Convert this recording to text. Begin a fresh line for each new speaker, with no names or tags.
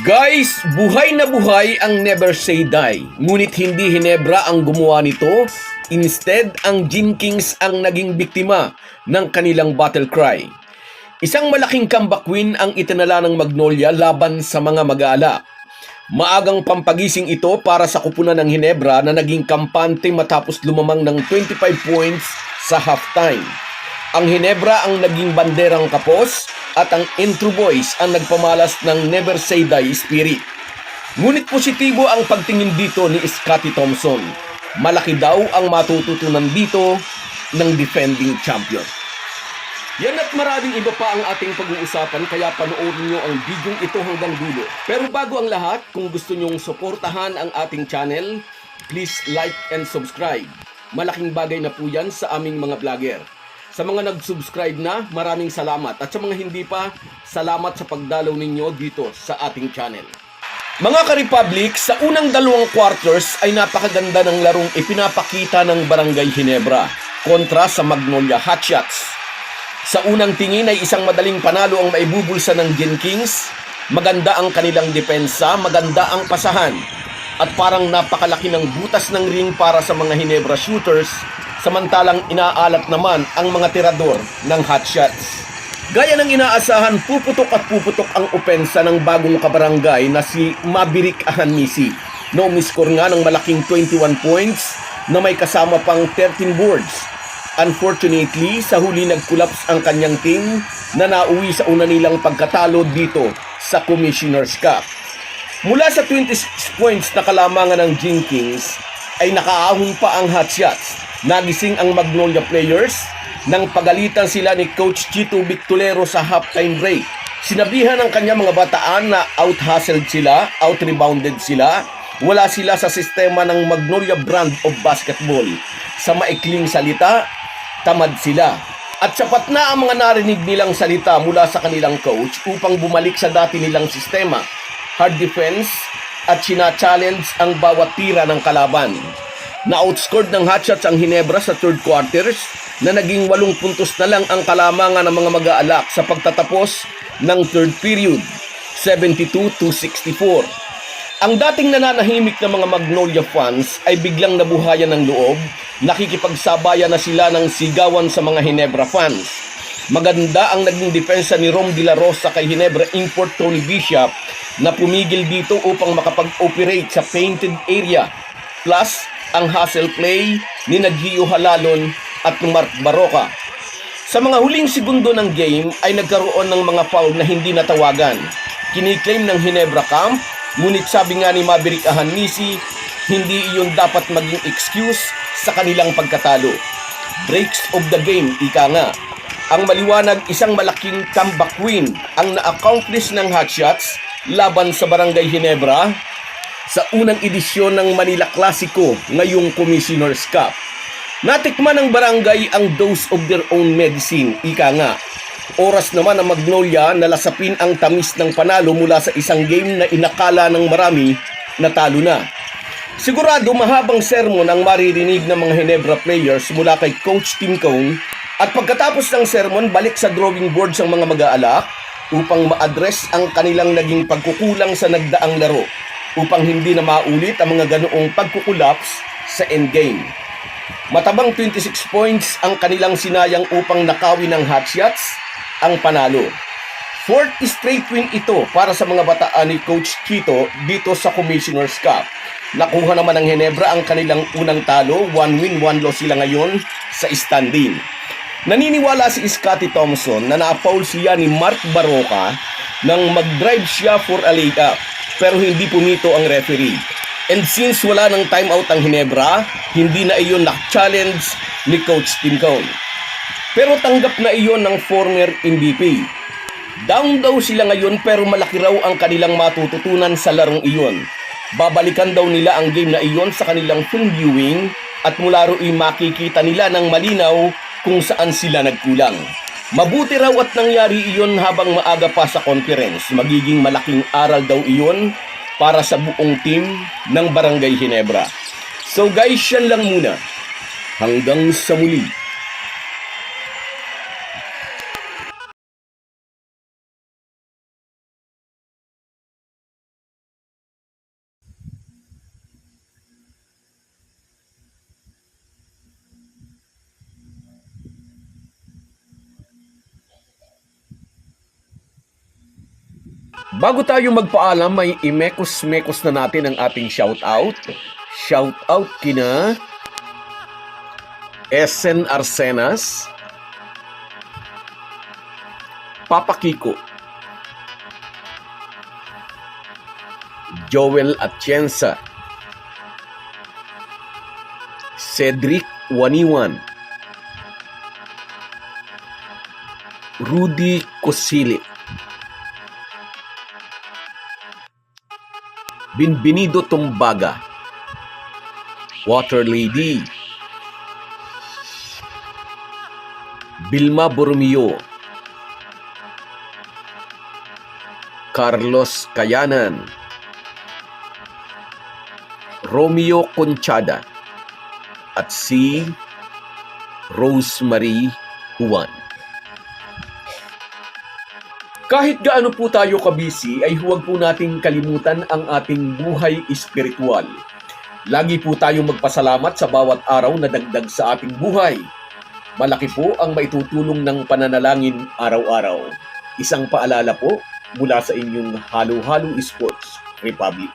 Guys, buhay na buhay ang Never Say Die. Ngunit hindi Hinebra ang gumawa nito. Instead, ang Gin Kings ang naging biktima ng kanilang battle cry. Isang malaking comeback win ang itinala ng Magnolia laban sa mga mag-aalak. Maagang pampagising ito para sa kupunan ng Hinebra na naging kampante matapos lumamang ng 25 points sa halftime. Ang Hinebra ang naging banderang kapos at ang Intro Boys ang nagpamalas ng Never Say Die spirit. Ngunit positibo ang pagtingin dito ni Scottie Thompson. Malaki daw ang matututunan dito ng defending champion. Yan at maraming iba pa ang ating pag-uusapan, kaya panoorin nyo ang video ito hanggang dulo. Pero bago ang lahat, kung gusto nyong suportahan ang ating channel, please like and subscribe. Malaking bagay na po yan sa aming mga vlogger. Sa mga nag-subscribe na, maraming salamat. At sa mga hindi pa, salamat sa pagdalaw ninyo dito sa ating channel. Mga ka-Republic, sa unang dalawang quarters ay napakaganda ng larong ipinapakita ng Barangay Hinebra kontra sa Magnolia Hotshots. Sa unang tingin ay isang madaling panalo ang maibubulsa ng Gin Kings. Maganda ang kanilang depensa, maganda ang pasahan. At parang napakalaki ng butas ng ring para sa mga Hinebra shooters, samantalang inaalat naman ang mga tirador ng hotshots. Gaya ng inaasahan, puputok at puputok ang opensa ng bagong kabarangay na si Maverick Ahanmisi. No miscore nga ng malaking 21 points na may kasama pang 13 boards. Unfortunately, sa huli nag-collapse ang kanyang team na nauwi sa una nilang pagkatalo dito sa Commissioner's Cup. Mula sa 26 points na kalamangan ng Gin Kings, ay nakaahon pa ang hotshots. Nagising ang Magnolia players nang pagalitan sila ni Coach Chito Victolero sa halftime break. Sinabihan ng kanya mga bataan na out-hustled sila, out-rebounded sila, wala sila sa sistema ng Magnolia brand of basketball. Sa maikling salita, tamad sila. At sapat na ang mga narinig nilang salita mula sa kanilang coach upang bumalik sa dati nilang sistema. Hard defense at sina-challenge ang bawat tira ng kalaban. Na-outscored ng hotshots ang Hinebra sa third quarters na naging 8 puntos na lang ang kalamangan ng mga mag-aalak sa pagtatapos ng third period, 72-64. Ang dating nananahimik na mga Magnolia fans ay biglang nabuhayan ng loob, nakikipagsabayan na sila ng sigawan sa mga Hinebra fans. Maganda ang naging depensa ni Rom De La Rosa kay Hinebra import Tony Bishop na pumigil dito upang makapag-operate sa painted area. Plus, ang hustle play ni Gio Halalon at Mark Baroka. Sa mga huling segundo ng game ay nagkaroon ng mga foul na hindi natawagan. Kiniklaim ng Hinebra Camp, ngunit sabi nga ni Maverick Ahanmisi, hindi iyon dapat maging excuse sa kanilang pagkatalo. Breaks of the game, ika nga. Ang maliwanag, isang malaking comeback win ang na-accomplish ng hotshots laban sa Barangay Hinebra sa unang edisyon ng Manila Clasico ngayong Commissioner's Cup. Natikman ng barangay ang dose of their own medicine, ika nga. Oras naman ng Magnolia na lasapin ang tamis ng panalo mula sa isang game na inakala ng marami na talo na. Sigurado mahabang sermon ang maririnig ng mga Hinebra players mula kay Coach Tim Cone, at pagkatapos ng sermon balik sa drawing boards ang mga mag-aalak upang ma-address ang kanilang naging pagkukulang sa nagdaang laro, upang hindi na maulit ang mga ganoong pagkukulaps sa endgame. Matabang 26 points ang kanilang sinayang upang nakawin ng hotshots ang panalo. Fourth straight win ito para sa mga bataan ni Coach Chito dito sa Commissioner's Cup. Nakuha naman ng Hinebra ang kanilang unang talo, 1 win, 1 loss sila ngayon sa standing. Naniniwala si Scottie Thompson na na-foul siya ni Mark Baroka nang mag-drive siya for a layup, pero hindi pumito ang referee. And since wala ng timeout ang Hinebra, hindi na iyon na-challenge ni Coach Tim Cone. Pero tanggap na iyon ng former MVP. Down daw sila ngayon pero malaki raw ang kanilang matututunan sa larong iyon. Babalikan daw nila ang game na iyon sa kanilang film viewing at mula ro'y makikita nila ng malinaw kung saan sila nagkulang. Mabuti raw at nangyari iyon habang maaga pa sa conference. Magiging malaking aral daw iyon para sa buong team ng Barangay Hinebra. So guys, yan lang muna. Hanggang sa muli. Bago tayo magpaalam, may imekos-mekos na natin ang ating shoutout. Shoutout kina Esen Arsenas, Papa Kiko, Joel Atienza, Cedric Waniwan, Rudy Cosilit, Binbinido Tumbaga, Water Lady, Bilma Borromeo, Carlos Kayanan, Romeo Conchada, at si Rosemary Juan. Kahit gaano po tayo kabisi, ay huwag po nating kalimutan ang ating buhay espiritual. Lagi po tayong magpasalamat sa bawat araw na dagdag sa ating buhay. Malaki po ang maitutulong ng pananalangin araw-araw. Isang paalala po mula sa inyong Halo-Halo Sports Republic.